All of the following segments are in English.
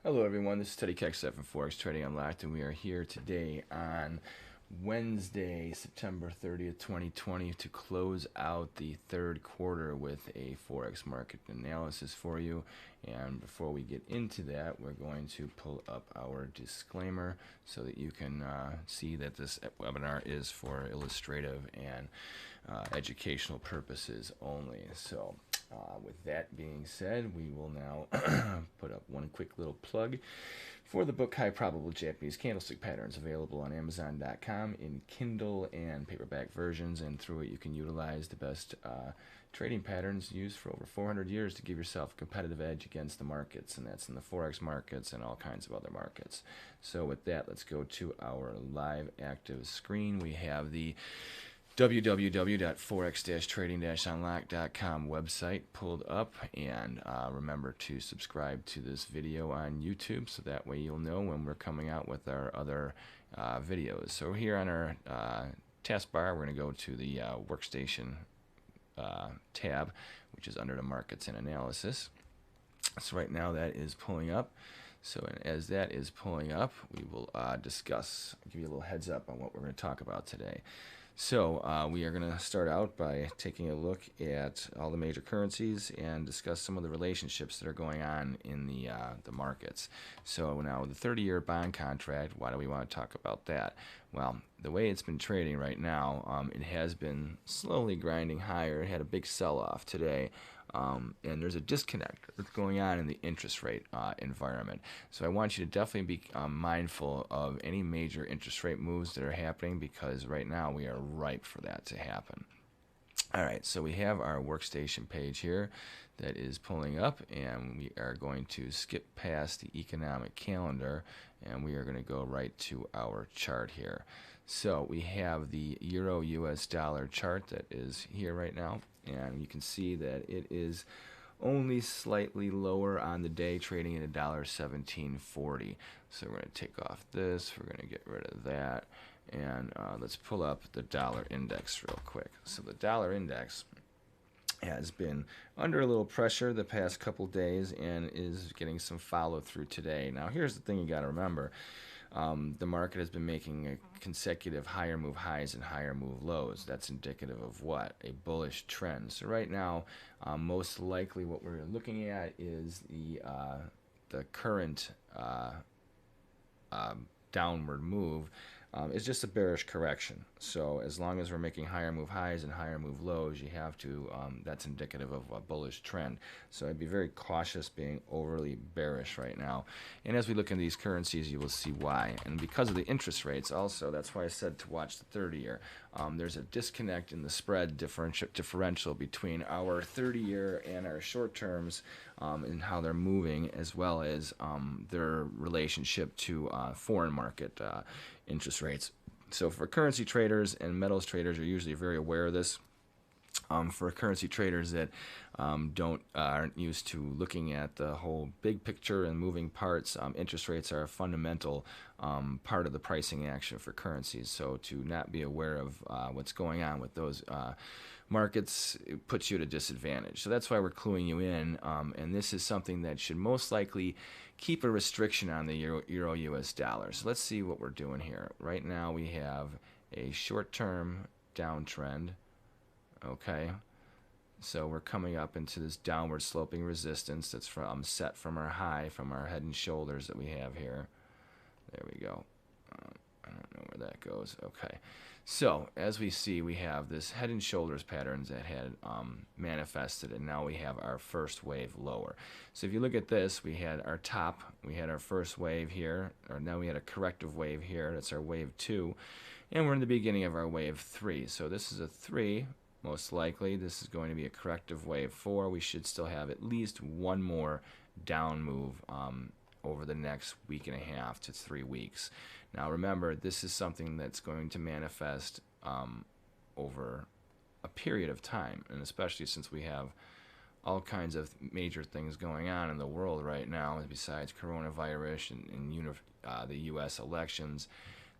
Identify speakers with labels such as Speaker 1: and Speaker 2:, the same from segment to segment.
Speaker 1: Hello everyone, this is Teddy Keckstead from Forex Trading Unlocked, and we are here today on Wednesday, September 30th, 2020 to close out the third quarter with a Forex market analysis for you. And before we get into that, we're going to pull up our disclaimer so that you can see that this webinar is for illustrative and educational purposes only. So with that being said, we will now put up one quick little plug for the book High Probable Japanese Candlestick Patterns, available on Amazon.com in Kindle and paperback versions, and through it you can utilize the best trading patterns used for over 400 years to give yourself a competitive edge against the markets, and that's in the Forex markets and all kinds of other markets. So with that, let's go to our live active screen. We have the www.forex-trading-unlock.com website pulled up, and remember to subscribe to this video on YouTube so that way you'll know when we're coming out with our other videos. So here on our taskbar, we're going to go to the workstation tab, which is under the markets and analysis. So right now that is pulling up. So as that is pulling up, we will discuss, give you a little heads up on what we're going to talk about today. So we are going to start out by taking a look at all the major currencies and discuss some of the relationships that are going on in the markets. So now the 30-year bond contract, why do we want to talk about that? Well, the way it's been trading right now, it has been slowly grinding higher. It had a big sell-off today. And there's a disconnect that's going on in the interest rate environment. So I want you to definitely be mindful of any major interest rate moves that are happening, because right now we are ripe for that to happen. All right, so we have our workstation page here that is pulling up, and we are going to skip past the economic calendar, and we are going to go right to our chart here. So we have the Euro US dollar chart that is here right now, and you can see that it is only slightly lower on the day, trading at $1.1740. So we're going to take off this, we're going to get rid of that, and let's pull up the dollar index real quick. So the dollar index has been under a little pressure the past couple days and is getting some follow through today. Now here's the thing you got to remember. The market has been making consecutive higher move highs and higher move lows. That's indicative of what? A bullish trend. So right now, most likely what we're looking at is the current downward move is just a bearish correction. So as long as we're making higher move highs and higher move lows, you have to, that's indicative of a bullish trend. So I'd be very cautious being overly bearish right now. And as we look into these currencies, you will see why. And because of the interest rates also, that's why I said to watch the 30-year. There's a disconnect in the spread differential between our 30-year and our short terms, and how they're moving, as well as their relationship to foreign market interest rates. So for currency traders and metals traders are usually very aware of this. For currency traders that aren't used to looking at the whole big picture and moving parts, interest rates are a fundamental part of the pricing action for currencies. So to not be aware of what's going on with those markets, it puts you at a disadvantage. So that's why we're cluing you in, and this is something that should most likely keep a restriction on the Euro US dollar. So let's see what we're doing here. Right now we have a short-term downtrend. Okay, so we're coming up into this downward sloping resistance that's set from our high, from our head and shoulders that we have here. There we go. I don't know where that goes. Okay, so as we see, we have this head and shoulders patterns that had manifested, and now we have our first wave lower. So if you look at this, we had our top, we had our first wave here, or now we had a corrective wave here. That's our wave 2, and we're in the beginning of our wave 3. So this is a 3. Most likely, this is going to be a corrective wave 4. We should still have at least one more down move over the next week and a half to 3 weeks. Now, remember, this is something that's going to manifest over a period of time, and especially since we have all kinds of major things going on in the world right now, besides coronavirus and the U.S. elections,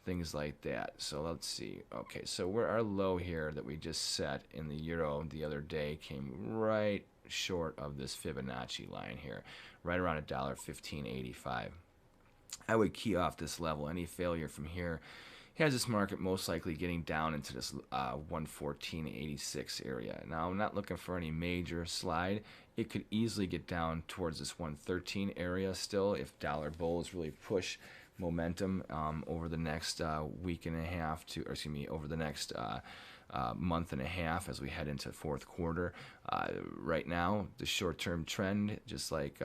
Speaker 1: things like that. So let's see. Okay, so where our low here that we just set in the euro the other day came right short of this Fibonacci line here, right around $1.1585. I would key off this level. Any failure from here has this market most likely getting down into this 114.86 area. Now, I'm not looking for any major slide. It could easily get down towards this 113 area still if dollar bulls really push momentum over the next week and a half to, or excuse me, over the next month and a half as we head into fourth quarter. Right now, the short-term trend, just like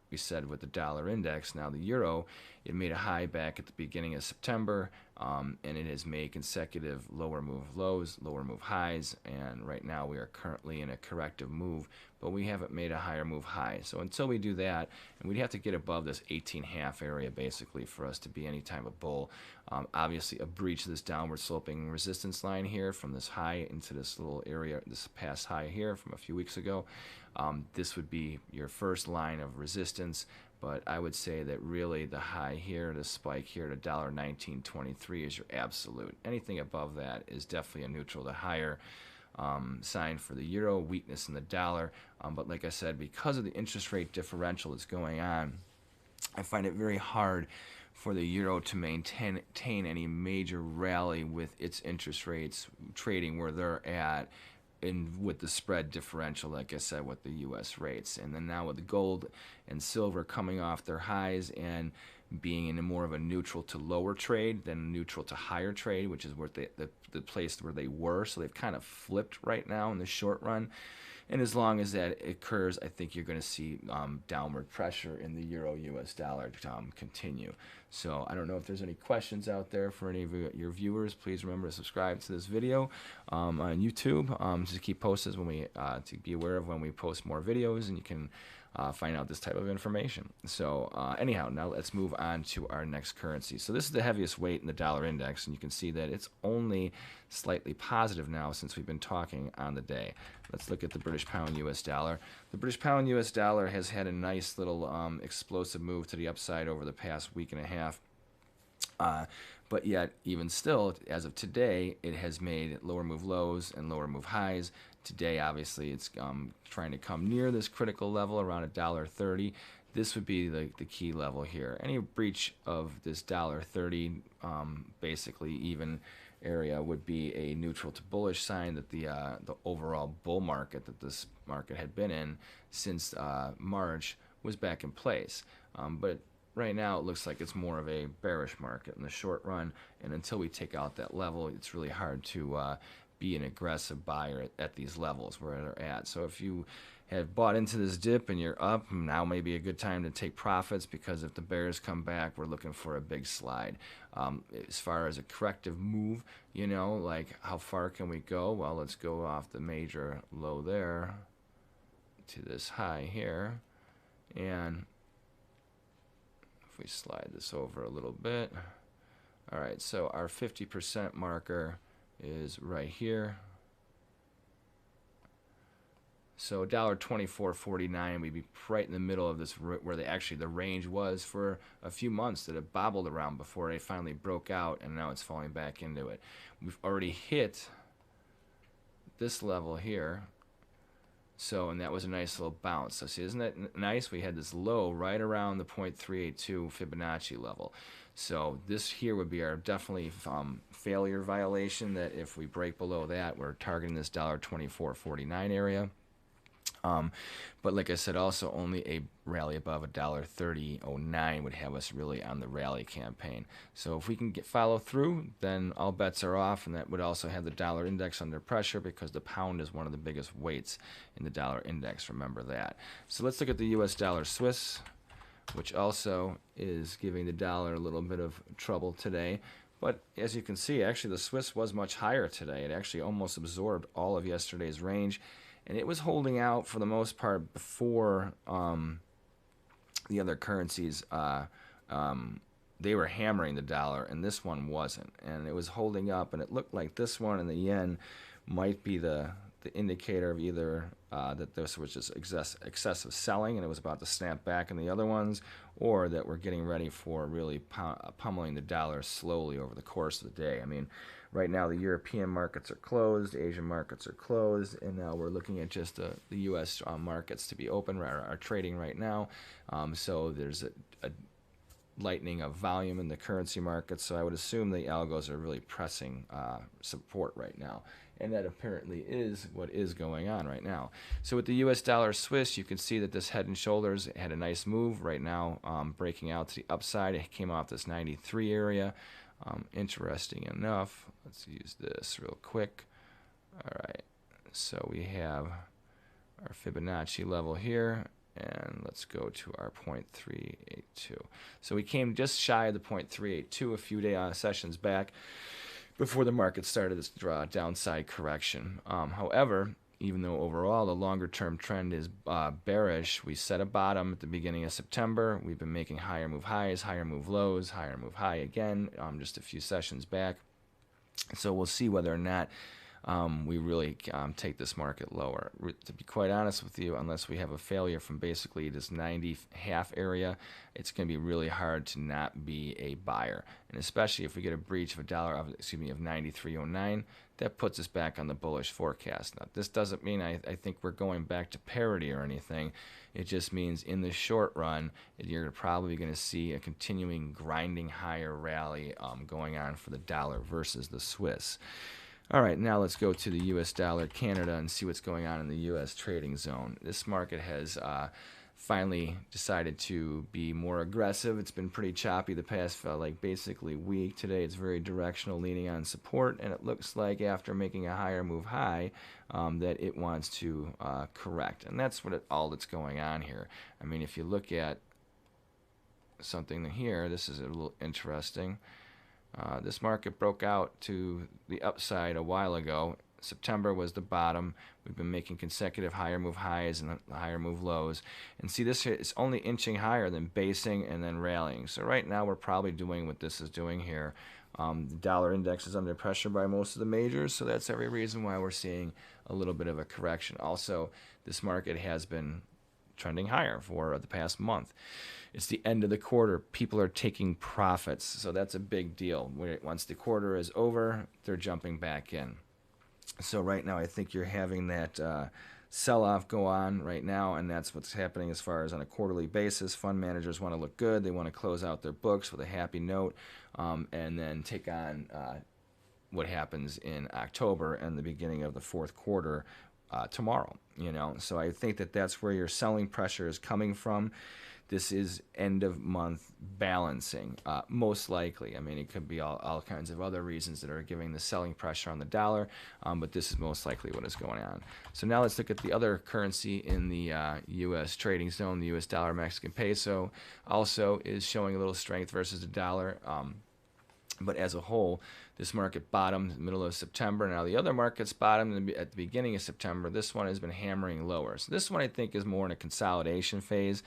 Speaker 1: we said with the dollar index, now the euro, it made a high back at the beginning of September, and it has made consecutive lower move lows, lower move highs, and right now we are currently in a corrective move, but we haven't made a higher move high. So until we do that, and we'd have to get above this 18.5 area basically for us to be any type of bull. Obviously, a breach of this downward sloping resistance line here from this high into this little area, this past high here from a few weeks ago. This would be your first line of resistance, but I would say that really the high here, the spike here to $19.23 is your absolute. Anything above that is definitely a neutral to higher sign for the euro, weakness in the dollar. But like I said, because of the interest rate differential that's going on, I find it very hard for the euro to maintain any major rally with its interest rates trading where they're at, with the spread differential, like I said, with the U.S. rates. And then now with the gold and silver coming off their highs and being in a more of a neutral to lower trade than neutral to higher trade, which is where the place where they were. So they've kind of flipped right now in the short run. And as long as that occurs, I think you're going to see downward pressure in the euro-US dollar continue. So I don't know if there's any questions out there for any of your viewers. Please remember to subscribe to this video on YouTube to keep posted when we to be aware of when we post more videos, and you can find out this type of information. So anyhow, now let's move on to our next currency. So this is the heaviest weight in the dollar index, and you can see that it's only slightly positive now since we've been talking on the day. Let's look at the British pound US dollar. The British pound US dollar has had a nice little explosive move to the upside over the past week and a half. But yet, even still, as of today, it has made lower move lows and lower move highs. Today, obviously, it's trying to come near this critical level around $1.30. This would be the key level here. Any breach of this $1.30, basically even area, would be a neutral to bullish sign that the overall bull market that this market had been in since March was back in place. But right now, it looks like it's more of a bearish market in the short run, and until we take out that level, it's really hard to be an aggressive buyer at these levels where they're at. So if you have bought into this dip and you're up, now may be a good time to take profits, because if the bears come back, we're looking for a big slide. As far as a corrective move, you know, like how far can we go? Well, let's go off the major low there to this high here, and if we slide this over a little bit. All right, so our 50% marker is right here. So $1.2449, we'd be right in the middle of this, where the range was for a few months that it bobbled around before it finally broke out, and now it's falling back into it. We've already hit this level here. So, and that was a nice little bounce. So see, isn't that nice? We had this low right around the 0.382 Fibonacci level. So this here would be our definitely failure violation, that if we break below that, we're targeting this $1.2449 area. But like I said, also only a rally above $1.3009 would have us really on the rally campaign. So if we can follow through, then all bets are off, and that would also have the dollar index under pressure, because the pound is one of the biggest weights in the dollar index. Remember that. So let's look at the US dollar Swiss, which also is giving the dollar a little bit of trouble today. But as you can see, actually the Swiss was much higher today. It actually almost absorbed all of yesterday's range, and it was holding out for the most part before the other currencies. They were hammering the dollar, and this one wasn't. And it was holding up, and it looked like this one and the yen might be the indicator of either that this was just excessive selling and it was about to snap back in the other ones, or that we're getting ready for really pummeling the dollar slowly over the course of the day. I mean, Right now, the European markets are closed, Asian markets are closed, and now we're looking at just the U.S. Markets to be open, are trading right now. So there's a lightening of volume in the currency markets. So I would assume the algos are really pressing support right now. And that apparently is what is going on right now. So with the U.S. dollar Swiss, you can see that this head and shoulders had a nice move right now, breaking out to the upside. It came off this 93 area. Interesting enough, let's use this real quick. All right, so we have our Fibonacci level here, and let's go to our 0.382. So we came just shy of the 0.382 a few sessions back before the market started this downside correction. However, even though overall the longer-term trend is bearish, we set a bottom at the beginning of September. We've been making higher move highs, higher move lows, higher move high again just a few sessions back. So we'll see whether or not we really take this market lower. To be quite honest with you, unless we have a failure from basically this 90 half area, it's going to be really hard to not be a buyer. And especially if we get a breach of of 93.09, that puts us back on the bullish forecast. Now, this doesn't mean I think we're going back to parity or anything. It just means in the short run, you're probably going to see a continuing grinding higher rally going on for the dollar versus the Swiss. All right, now let's go to the U.S. dollar Canada and see what's going on in the U.S. trading zone. This market has finally decided to be more aggressive. It's been pretty choppy the past basically week. Today it's very directional, leaning on support, and it looks like after making a higher move high that it wants to correct. And that's all that's going on here. I mean, if you look at something here, this is a little interesting. This market broke out to the upside a while ago. September was the bottom. We've been making consecutive higher move highs and higher move lows. And see, this is only inching higher than basing and then rallying. So right now we're probably doing what this is doing here. The dollar index is under pressure by most of the majors, so that's every reason why we're seeing a little bit of a correction. Also, this market has been trending higher for the past month. It's the end of the quarter. People are taking profits, so that's a big deal. Once the quarter is over, they're jumping back in. So right now, I think you're having that sell-off go on right now, and that's what's happening as far as on a quarterly basis. Fund managers want to look good. They want to close out their books with a happy note, and then take on what happens in October and the beginning of the fourth quarter tomorrow. So I think that's where your selling pressure is coming from. This is end of month balancing, most likely. I mean, it could be all kinds of other reasons that are giving the selling pressure on the dollar, but this is most likely what is going on. So now let's look at the other currency in the U.S. trading zone. The U.S. dollar Mexican peso also is showing a little strength versus the dollar. But as a whole, this market bottomed in the middle of September. Now the other markets bottomed at the beginning of September. This one has been hammering lower. So this one I think is more in a consolidation phase.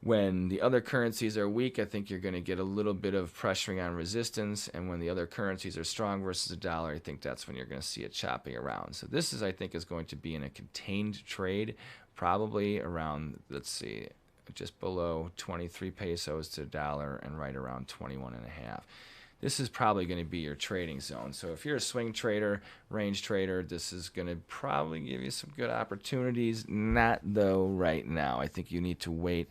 Speaker 1: When the other currencies are weak, I think you're going to get a little bit of pressuring on resistance. And when the other currencies are strong versus the dollar, I think that's when you're going to see it chopping around. So this I think, is going to be in a contained trade, probably around, let's see, just below 23 pesos to the dollar and right around 21.5. This is probably going to be your trading zone. So if you're a swing trader, range trader, this is going to probably give you some good opportunities. Not though right now. I think you need to wait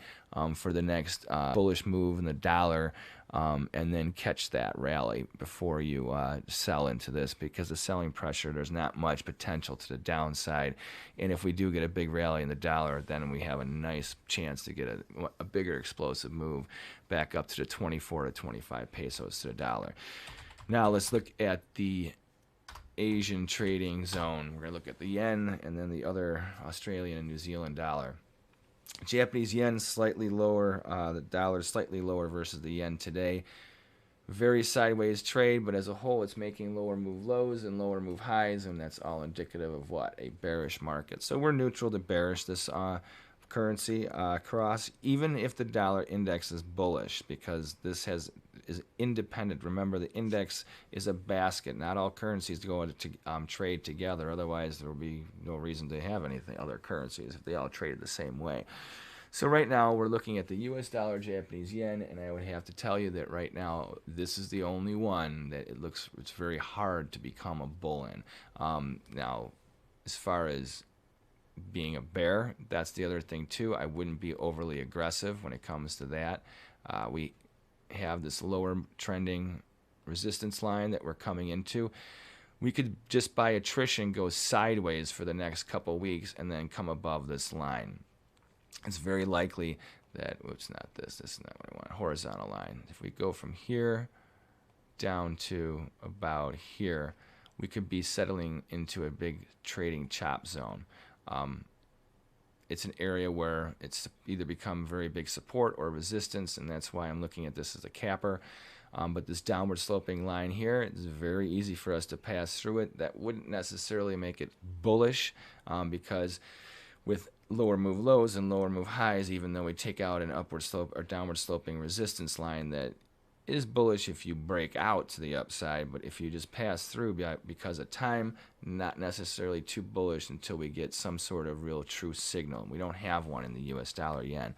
Speaker 1: for the next bullish move in the dollar and then catch that rally before you sell into this, because the selling pressure, there's not much potential to the downside. And if we do get a big rally in the dollar, then we have a nice chance to get a bigger explosive move back up to the 24 to 25 pesos to the dollar. Now let's look at the Asian trading zone. We're going to look at the yen and then the other Australian and New Zealand dollar. Japanese yen slightly lower, the dollar slightly lower versus the yen today. Very sideways trade, but as a whole it's making lower move lows and lower move highs, and that's all indicative of what? A bearish market. So we're neutral to bearish this currency cross, even if the dollar index is bullish, because this is independent. Remember, the index is a basket. Not all currencies go into trade together. Otherwise, there will be no reason to have anything other currencies if they all traded the same way. So right now we're looking at the US dollar, Japanese yen, and I would have to tell you that right now this is the only one that it's very hard to become a bull in. Now, as far as being a bear, that's the other thing too. I wouldn't be overly aggressive when it comes to that. We have this lower trending resistance line that we're coming into. We could just by attrition go sideways for the next couple weeks and then come above this line. It's very likely that, oops, not this, this is not what I want, horizontal line. If we go from here down to about here, we could be settling into a big trading chop zone. It's an area where it's either become very big support or resistance, and that's why I'm looking at this as a capper. But this downward sloping line here, it's very easy for us to pass through it. That wouldn't necessarily make it bullish because with lower move lows and lower move highs, even though we take out an upward slope or downward sloping resistance line that is bullish if you break out to the upside, but if you just pass through because of time, not necessarily too bullish until we get some sort of real true signal. We don't have one in the US dollar yen.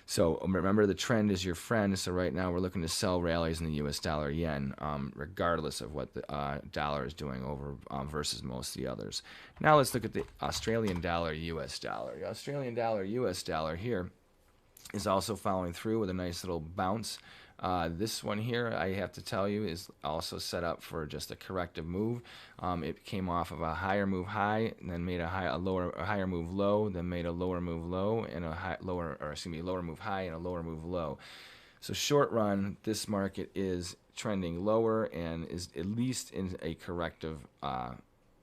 Speaker 1: So remember, the trend is your friend. So right now we're looking to sell rallies in the US dollar yen, regardless of what the dollar is doing over versus most of the others. Now let's look at the Australian dollar, US dollar. The Australian dollar, US dollar here is also following through with a nice little bounce. This one here, I have to tell you, is also set up for just a corrective move. It came off of a higher move high, and then made a higher move low, then made a lower move low, and a lower move high and a lower move low. So short run, this market is trending lower and is at least in a corrective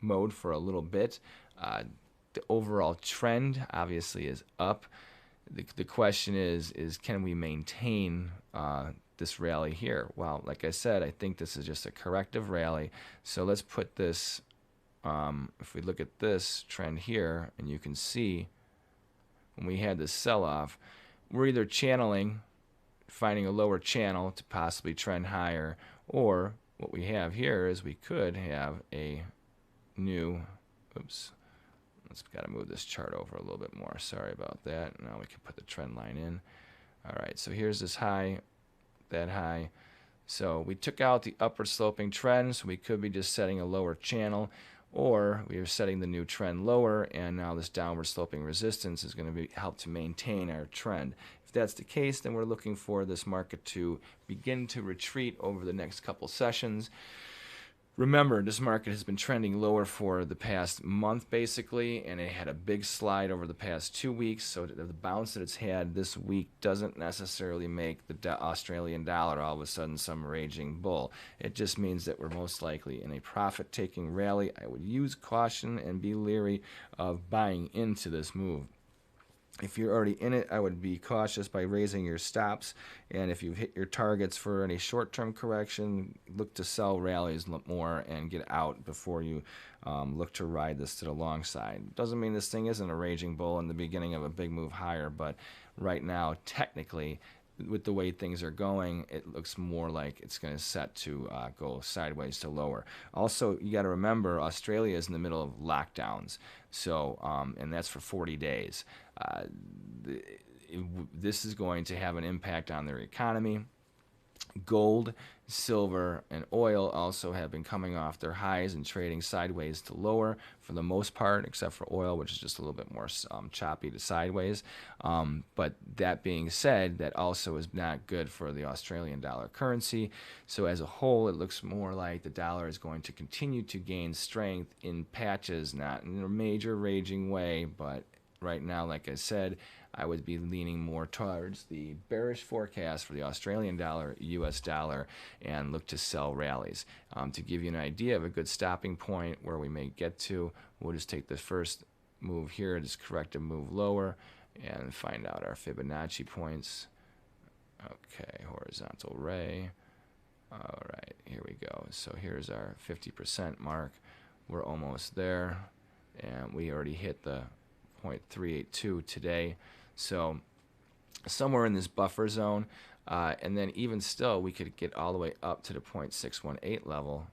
Speaker 1: mode for a little bit. The overall trend obviously is up. The question is can we maintain this rally here? Well, like I said, I think this is just a corrective rally. So let's put this, if we look at this trend here, and you can see when we had this sell-off, we're either channeling, finding a lower channel to possibly trend higher, or what we have here is we could have a new, oops, let's got to move this chart over a little bit more. Sorry about that. Now we can put the trend line in. All right, so here's this high, that high. So we took out the upward sloping trend, so we could be just setting a lower channel, or we are setting the new trend lower, and now this downward sloping resistance is going to help to maintain our trend. If that's the case, then we're looking for this market to begin to retreat over the next couple sessions. Remember, this market has been trending lower for the past month, basically, and it had a big slide over the past 2 weeks. So the bounce that it's had this week doesn't necessarily make the Australian dollar all of a sudden some raging bull. It just means that we're most likely in a profit-taking rally. I would use caution and be leery of buying into this move. If you're already in it, I would be cautious by raising your stops. And if you've hit your targets for any short-term correction, look to sell rallies more and get out before you look to ride this to the long side. Doesn't mean this thing isn't a raging bull in the beginning of a big move higher, but right now, technically, with the way things are going, it looks more like it's going to set to go sideways to lower. Also, you got to remember, Australia is in the middle of lockdowns, so and that's for 40 days. This is going to have an impact on their economy. Gold, silver, and oil also have been coming off their highs and trading sideways to lower for the most part, except for oil, which is just a little bit more choppy to sideways. But that being said, that also is not good for the Australian dollar currency. So as a whole, it looks more like the dollar is going to continue to gain strength in patches, not in a major raging way, but right now, like I said, I would be leaning more towards the bearish forecast for the Australian dollar, US dollar, and look to sell rallies. To give you an idea of a good stopping point where we may get to, we'll just take the first move here, this corrective move lower, and find out our Fibonacci points. Okay, horizontal ray. All right, here we go. So here's our 50% mark. We're almost there, and we already hit the 0.382 today. So somewhere in this buffer zone, and then even still, we could get all the way up to the 0.618 level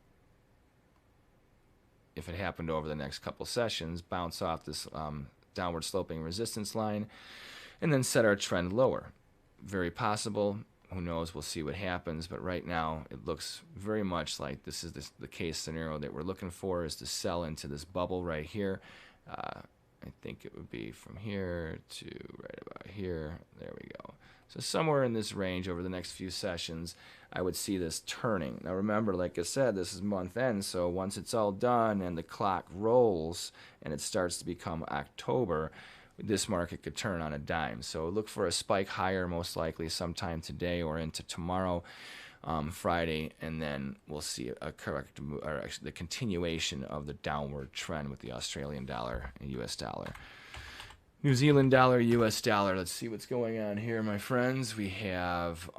Speaker 1: if it happened over the next couple sessions, bounce off this downward sloping resistance line, and then set our trend lower. Very possible. Who knows? We'll see what happens. But right now, it looks very much like this is the case scenario that we're looking for, is to sell into this bubble right here. I think it would be from here to right about here. There we go. So somewhere in this range over the next few sessions, I would see this turning. Now remember, like I said, this is month end, so once it's all done and the clock rolls and it starts to become October, this market could turn on a dime. So look for a spike higher, most likely sometime today or into tomorrow, Friday, and then we'll see a correct move, or actually the continuation of the downward trend with the Australian dollar and US dollar. New Zealand dollar, US dollar. Let's see what's going on here, my friends. We have,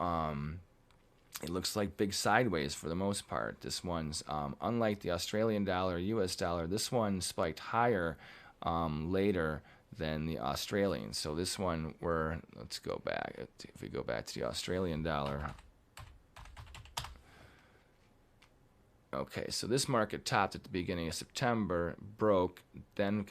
Speaker 1: it looks like big sideways for the most part. This one's, unlike the Australian dollar, US dollar, this one spiked higher later than the Australian. So this one, let's go back. If we go back to the Australian dollar. Okay, so this market topped at the beginning of September, broke, then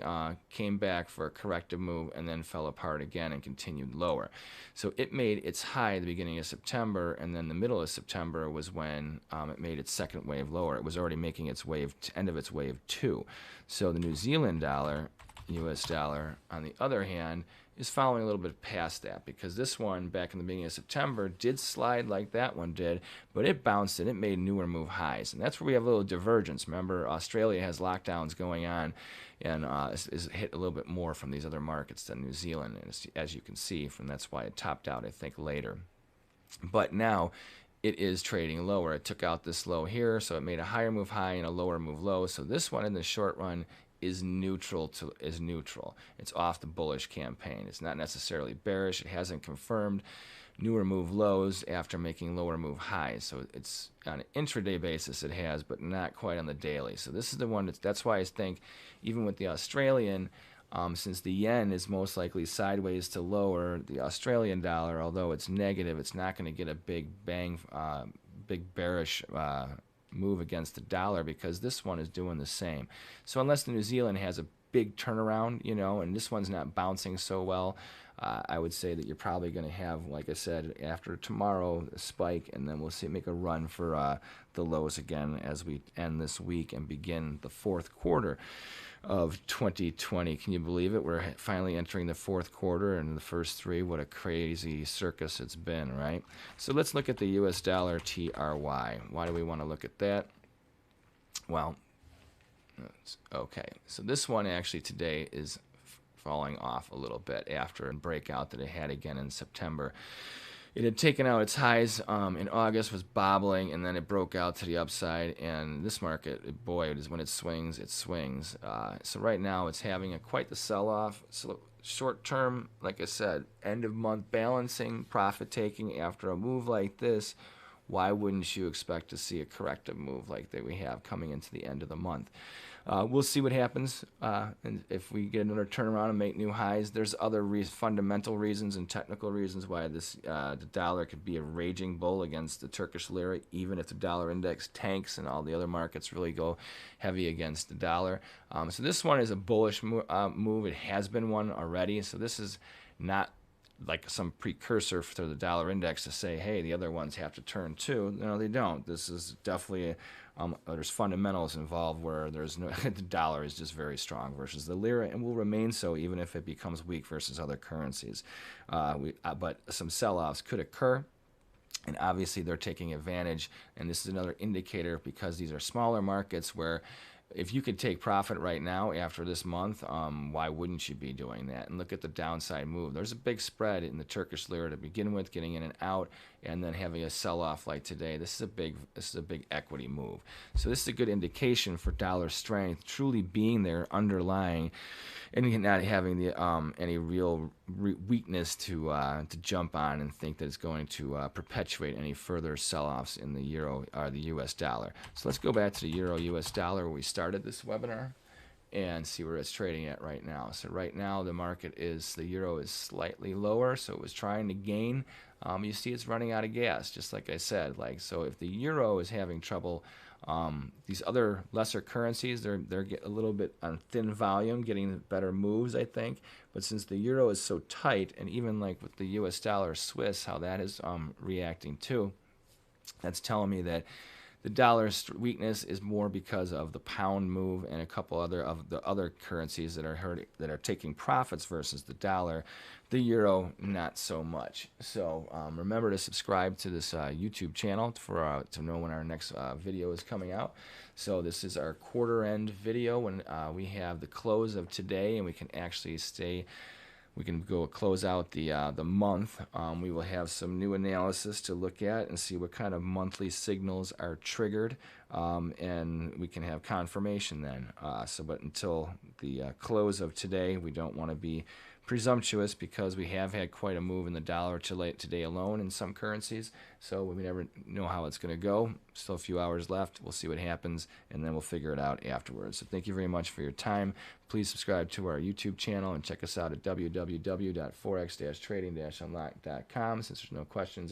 Speaker 1: came back for a corrective move, and then fell apart again and continued lower. So it made its high at the beginning of September, and then the middle of September was when it made its second wave lower. It was already making its wave, end of its wave 2. So the New Zealand dollar, US dollar, on the other hand, is following a little bit past that, because this one back in the beginning of September did slide like that one did, but it bounced and it made newer move highs, and that's where we have a little divergence. Remember, Australia has lockdowns going on and is hit a little bit more from these other markets than New Zealand, and as you can see, that's why it topped out, I think, later. But now it is trading lower. It took out this low here, so it made a higher move high and a lower move low. So this one in the short run is neutral. It's off the bullish campaign. It's not necessarily bearish. It hasn't confirmed newer move lows after making lower move highs. So it's on an intraday basis it has, but not quite on the daily. So this is the one that's why I think even with the Australian, since the yen is most likely sideways to lower, the Australian dollar, although it's negative, it's not going to get a big bang, big bearish move against the dollar, because this one is doing the same. So unless the New Zealand has a big turnaround, and this one's not bouncing so well, I would say that you're probably going to have, like I said, after tomorrow, a spike, and then we'll see it make a run for the lows again as we end this week and begin the fourth quarter of 2020. Can you believe it? We're finally entering the fourth quarter, and the first three, what a crazy circus it's been, right? So let's look at the US dollar TRY. Why do we want to look at that? Well, okay. So this one actually today is falling off a little bit after a breakout that it had again in September. It had taken out its highs in August, was bobbling, and then it broke out to the upside. And this market, boy, it is when it swings, it swings. So right now it's having quite the sell-off. So short term, like I said, end of month balancing, profit taking after a move like this. Why wouldn't you expect to see a corrective move like that we have coming into the end of the month? We'll see what happens, and if we get another turnaround and make new highs. There's other fundamental reasons and technical reasons why the dollar could be a raging bull against the Turkish lira, even if the dollar index tanks and all the other markets really go heavy against the dollar. So this one is a bullish move. It has been one already, so this is not like some precursor for the dollar index to say, hey, the other ones have to turn too. No, they don't. This is definitely there's fundamentals involved where there's no the dollar is just very strong versus the lira, and will remain so even if it becomes weak versus other currencies. But some sell-offs could occur, and obviously they're taking advantage. And this is another indicator, because these are smaller markets, where if you could take profit right now after this month, why wouldn't you be doing that? And look at the downside move. There's a big spread in the Turkish lira to begin with, getting in and out, and then having a sell-off like today. This is a big equity move. So this is a good indication for dollar strength truly being there underlying, and not having the any real weakness to jump on and think that it's going to perpetuate any further sell-offs in the euro or the U.S. dollar. So let's go back to the euro-U.S. dollar where we started this webinar, and see where it's trading at right now. So right now the euro is slightly lower, so it was trying to gain. You see it's running out of gas, just like I said. So if the euro is having trouble, these other lesser currencies, they're get a little bit on thin volume, getting better moves, I think. But since the euro is so tight, and even like with the U.S. dollar, Swiss, how that is reacting too, that's telling me that the dollar's weakness is more because of the pound move and a couple other of the other currencies that are taking profits versus the dollar. The euro, not so much. So remember to subscribe to this YouTube channel to know when our next video is coming out. So this is our quarter end video when we have the close of today, and we can actually we can go close out the month. We will have some new analysis to look at and see what kind of monthly signals are triggered, and we can have confirmation then. But until the close of today, we don't want to be presumptuous because we have had quite a move in the dollar today alone in some currencies. So we never know how it's going to go. Still a few hours left. We'll see what happens, and then we'll figure it out afterwards. So thank you very much for your time. Please subscribe to our YouTube channel and check us out at www.forex-trading-unlock.com. Since there's no questions